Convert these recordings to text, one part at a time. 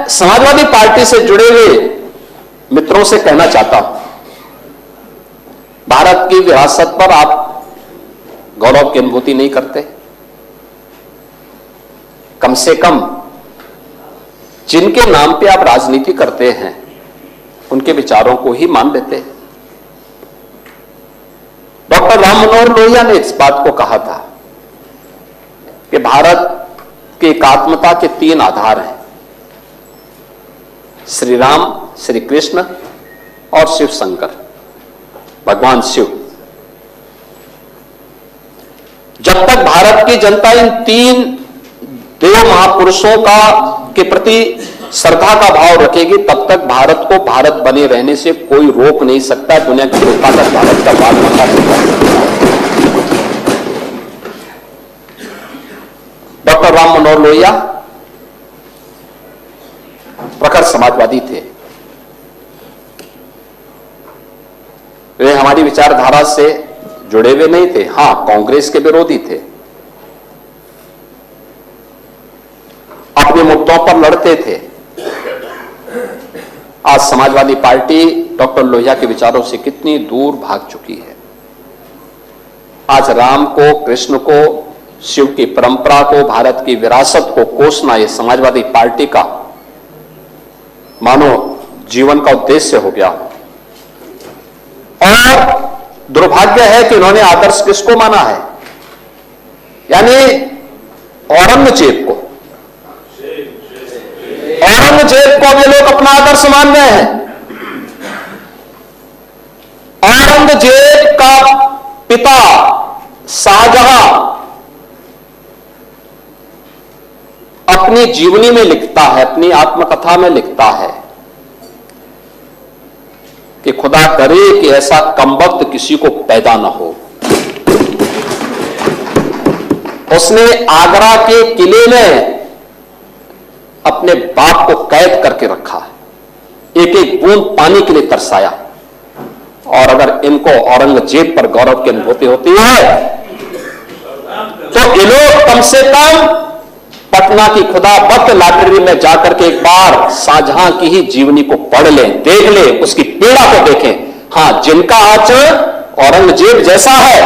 Samajwadi party से जुड़े हुए मित्रों से कहना चाहता हूं, भारत की विरासत पर आप गौरव की अनुभूति नहीं करते? कम से कम जिनके नाम पे आप राजनीति करते हैं उनके विचारों को ही मान लेते। डॉक्टर राम मनोहर लोहिया ने इस बात को कहा था कि भारत की एकात्मता के 3 आधार हैं, श्री राम, श्री कृष्ण और शिव शंकर, भगवान शिव। जब तक भारत की जनता इन 3 देव महापुरुषों के प्रति श्रद्धा का भाव रखेगी, तब तक भारत को भारत बने रहने से कोई रोक नहीं सकता। दुनिया की कोई ताकत भारत का बात नहीं कर सकता। डॉक्टर राम मनोहर लोहिया प्रखर समाजवादी थे। वे हमारी विचारधारा से जुड़े हुए नहीं थे, हां कांग्रेस के विरोधी थे, अपने मुद्दों पर लड़ते थे। आज समाजवादी पार्टी डॉक्टर लोहिया के विचारों से कितनी दूर भाग चुकी है। आज राम को, कृष्ण को, शिव की परंपरा को, भारत की विरासत को कोसना यह समाजवादी पार्टी का मानो जीवन का उद्देश्य हो गया। और दुर्भाग्य है कि उन्होंने आदर्श किसको माना है? यानी औरंगजेब को। औरंगजेब को ये लोग अपना आदर्श मान रहे हैं। औरंगजेब का पिता शाहजहां अपनी जीवनी में लिखता है, अपनी आत्मकथा में लिखता है कि खुदा करे कि ऐसा कमबख्त किसी को पैदा ना हो। उसने आगरा के किले में अपने बाप को कैद करके रखा, एक एक बूंद पानी के लिए तरसाया। और अगर इनको औरंगजेब पर गौरव की अनुभूति होती है तो ये लोग कम से कम पटना की खुदाबख्त लाइब्रेरी में जाकर के एक बार शाहजहां की ही जीवनी को पढ़ लें, देख लें, उसकी पीड़ा को देखें। हां, जिनका आचरण औरंगजेब जैसा है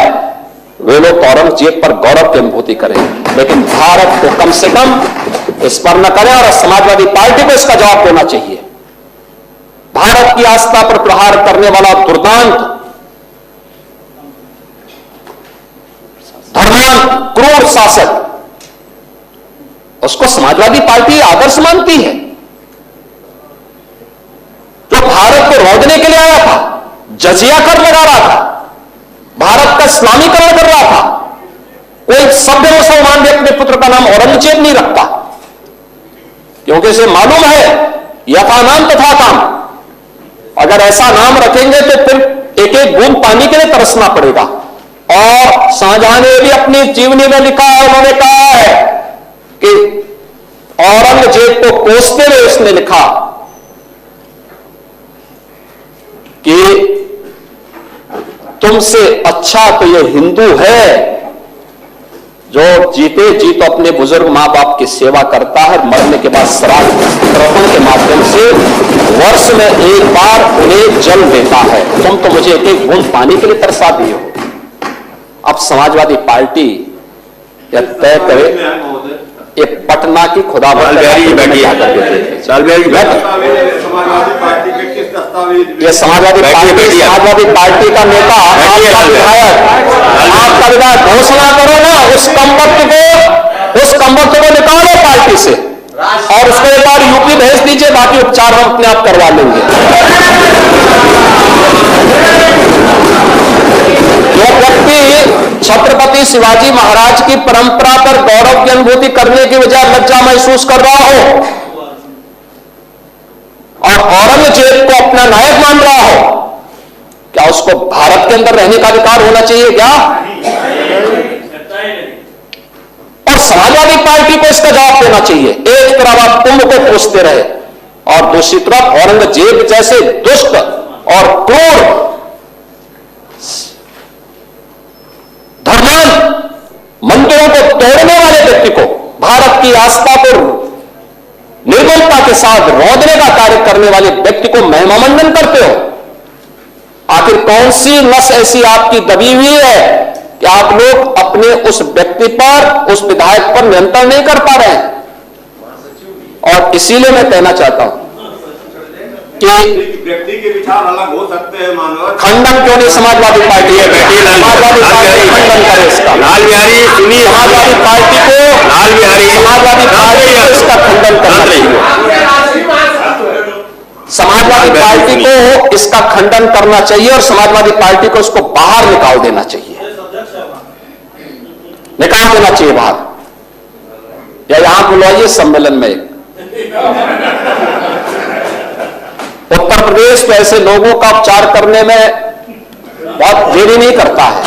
वे लोग औरंगजेब पर गौरव की अनुभूति करें, लेकिन भारत को कम से कम इस पर न करें। और समाजवादी पार्टी को इसका जवाब देना चाहिए। भारत की आस्था पर प्रहार करने वाला दुर्दांत, धर्मांत, क्रूर शासक, उसको समाजवादी पार्टी आदर्श मानती है। जो भारत को रोकने के लिए आया था, जजिया कर लगा रहा था, भारत का इस्लामीकरण कर रहा था, कोई सभ्य मुसलमान भी अपने पुत्र का नाम औरंगजेब नहीं रखता, क्योंकि इसे मालूम है यथा नाम तथा काम। अगर ऐसा नाम रखेंगे तो फिर एक एक बूंद पानी के लिए तरसना पड़ेगा। और शाहजहां ने भी अपनी जीवनी में लिखा है, उन्होंने कहा है कि औरंगजेब को कोसते हुए उसने लिखा कि तुमसे अच्छा तो ये हिंदू है जो जीते जी तो अपने बुजुर्ग मां बाप की सेवा करता है, मरने के बाद श्राद्ध तर्पण के माध्यम से वर्ष में एक बार उन्हें जल देता है। तुम तो मुझे एक एक बूंद पानी के लिए तरसा दिए हो। अब समाजवादी पार्टी यह तय करे, ये पटना की खुदाबख्त ये समाजवादी पार्टी का नेता, आपका विधायक घोषणा करो ना, उस कमबख्त को निकालो पार्टी से और उसको एक बार यूपी भेज दीजिए, बाकी उपचार हम अपने आप करवा लेंगे। जो व्यक्ति छत्रपति शिवाजी महाराज की परंपरा पर गौरव की अनुभूति करने की बजाय लज्जा महसूस कर रहा हो और औरंगजेब को अपना नायक मान रहा हो, क्या उसको भारत के अंदर रहने का अधिकार होना चाहिए क्या? और समाजवादी पार्टी को इसका जवाब देना चाहिए। एक तरफ आप कुंभ को कोसते रहे और दूसरी तरफ औरंगजेब जैसे दुष्ट और क्रूर धर्मांध मंदिरों को तोड़ने वाले व्यक्ति को, भारत की आस्था को निर्मलता के साथ रौंदने का कार्य करने वाले व्यक्ति को महिमामंडन करते हो। आखिर कौन सी नस ऐसी आपकी दबी हुई है कि आप लोग अपने उस व्यक्ति पर, उस विधायक पर नियंत्रण नहीं कर पा रहे हैं? और इसीलिए मैं कहना चाहता हूं कि व्यक्ति के विचार अलग हो सकते हैं, मानव खंडन क्यों नहीं समाजवादी पार्टी है? समाजवादी पार्टी खंडन करे इसका। लाल बिहारी सुनिए, समाजवादी पार्टी को, लाल बिहारी समाजवादी पार्टी को इसका खंडन करना चाहिए। समाजवादी पार्टी को इसका खंडन करना चाहिए और समाजवादी पार्टी को इसको बाहर निकाल देना चाहिए, निकाल देना चाहिए बाहर, या यहां बुलवाइए सम्मेलन में। उत्तर प्रदेश तो ऐसे लोगों का उपचार करने में बहुत देरी नहीं करता है।